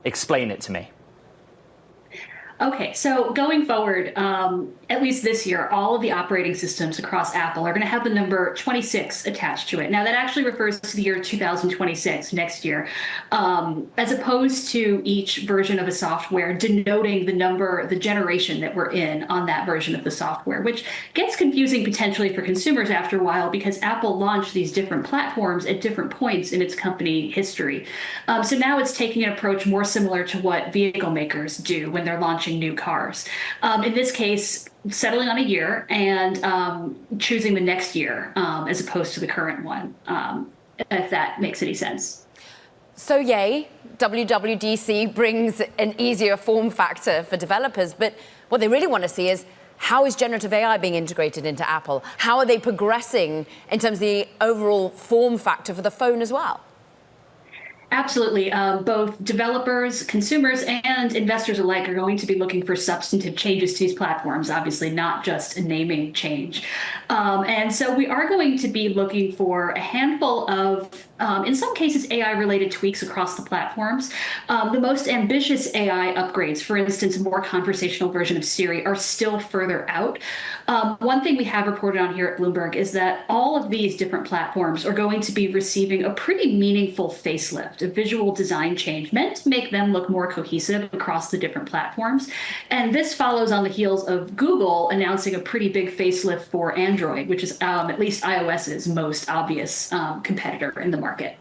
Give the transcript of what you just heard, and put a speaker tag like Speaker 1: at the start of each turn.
Speaker 1: Explain it to me.
Speaker 2: Okay, so going forward, at least this year, all of the operating systems across Apple are going to have the number 26 attached to it. Now, that actually refers to the year 2026, next year, as opposed to each version of a software denoting the number, the generation that we're in on that version of the software, which gets confusing potentially for consumers after a while because Apple launched these different platforms at different points in its company history. So now it's taking an approach more similar to what vehicle makers do when they're launching new cars. In this case, settling on a year and choosing the next year as opposed to the current one, if that makes any sense.
Speaker 3: So yay, WWDC brings an easier form factor for developers, but what they really want to see is how is generative AI being integrated into Apple? How are they progressing in terms of the overall form factor for the phone as well?
Speaker 2: Absolutely. Both developers, consumers, and investors alike are going to be looking for substantive changes to these platforms, obviously not just a naming change. And so we are going to be looking for a handful of, in some cases, AI-related tweaks across the platforms. The most ambitious AI upgrades, for instance, a more conversational version of Siri, are still further out. One thing we have reported on here at Bloomberg is that all of these different platforms are going to be receiving a pretty meaningful facelift, a visual design change meant to make them look more cohesive across the different platforms. And this follows on the heels of Google announcing a pretty big facelift for Android, which is at least iOS's most obvious competitor in the market.